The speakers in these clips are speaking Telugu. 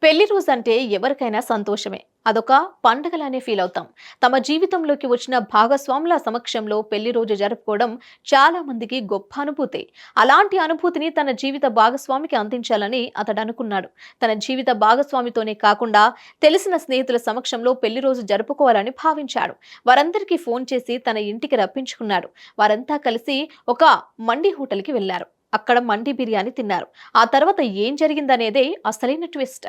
పెళ్లి రోజు అంటే ఎవరికైనా సంతోషమే. అదొక పండగలానే ఫీల్ అవుతాం. తమ జీవితంలోకి వచ్చిన భాగస్వాముల సమక్షంలో పెళ్లి రోజు జరుపుకోవడం చాలా మందికి గొప్ప అనుభూతి. అలాంటి అనుభూతిని తన జీవిత భాగస్వామికి అందించాలని అతడు అనుకున్నాడు. తన జీవిత భాగస్వామితోనే కాకుండా తెలిసిన స్నేహితుల సమక్షంలో పెళ్లి రోజు జరుపుకోవాలని భావించాడు. వారందరికీ ఫోన్ చేసి తన ఇంటికి రప్పించుకున్నాడు. వారంతా కలిసి ఒక మండి హోటల్‌కి వెళ్లారు. అక్కడ మండి బిర్యానీ తిన్నారు. ఆ తర్వాత ఏం జరిగిందనేదే అసలైన ట్విస్ట్.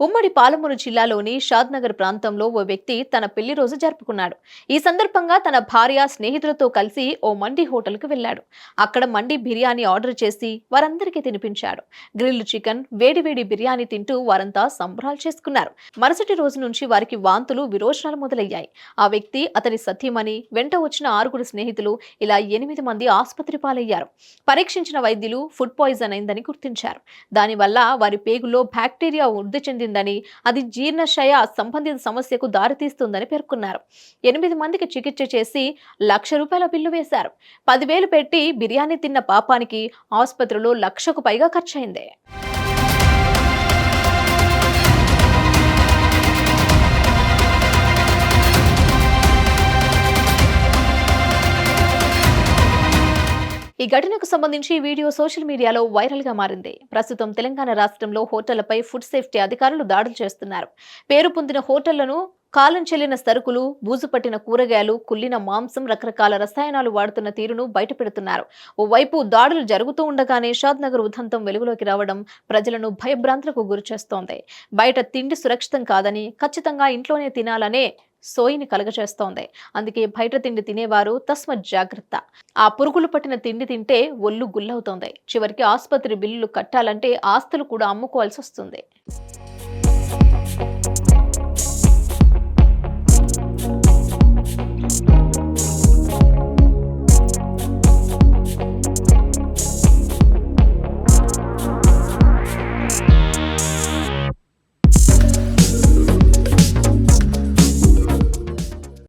ఉమ్మడి పాలమూరు జిల్లాలోని షాద్నగర్ ప్రాంతంలో ఓ వ్యక్తి తన పెళ్లి రోజు జరుపుకున్నాడు. ఈ సందర్భంగా తన భార్య స్నేహితులతో కలిసి ఓ మండి హోటల్కు వెళ్లాడు. అక్కడ మండి బిర్యానీ ఆర్డర్ చేసి వారందరికీ తినిపించాడు. గ్రిల్డ్ చికెన్, వేడివేడి బిర్యానీ తింటూ వారంతా సంబరాలు చేసుకున్నారు. మరుసటి రోజు నుంచి వారికి వాంతులు, విరోచనాలు మొదలయ్యాయి. ఆ వ్యక్తి, అతని సతీమణి, వెంట వచ్చిన 6 స్నేహితులు ఇలా 8 మంది ఆసుపత్రి పాలయ్యారు. పరీక్షించిన వైద్యులు ఫుడ్ పాయిజన్ అయిందని గుర్తించారు. దానివల్ల వారి పేగులో బ్యాక్టీరియా వృద్ధి చెందిందని, అది జీర్ణశయ సంబంధిత సమస్యకు దారితీస్తుందని పేర్కొన్నారు. 8 మందికి చికిత్స చేసి ₹1,00,000 బిల్లు వేశారు. 10,000 పెట్టి బిర్యానీ తిన్న పాపానికి ఆసుపత్రిలో 1,00,000కు పైగా ఖర్చయింది. ఈ ఘటనకు సంబంధించి వీడియో సోషల్ మీడియాలో వైరల్ గా మారింది. ప్రస్తుతం తెలంగాణ రాష్ట్రంలో హోటళ్లపై ఫుడ్ సేఫ్టీ అధికారులు దాడులు చేస్తున్నారు. పేరు పొందిన హోటళ్లను కాలం చెల్లిన సరుకులు, బూజు పట్టిన కూరగాయలు, కుళ్ళిన మాంసం, రకరకాల రసాయనాలు వాడుతున్న తీరును బయటపెడుతున్నారు. ఓవైపు దాడులు జరుగుతూ ఉండగానే షాద్నగర్ ఉదంతం వెలుగులోకి రావడం ప్రజలను భయభ్రాంతులకు గురిచేస్తోంది. బయట తిండి సురక్షితం కాదని, ఖచ్చితంగా ఇంట్లోనే తినాలనే సోయిని కలగచేస్తోంది. అందుకే బయట తిండి తినేవారు తస్మత్ జాగ్రత్త. ఆ పురుగులు పట్టిన తిండి తింటే ఒళ్ళు గుల్లవుతోంది. చివరికి ఆసుపత్రి బిల్లులు కట్టాలంటే ఆస్తులు కూడా అమ్ముకోవాల్సి వస్తుంది.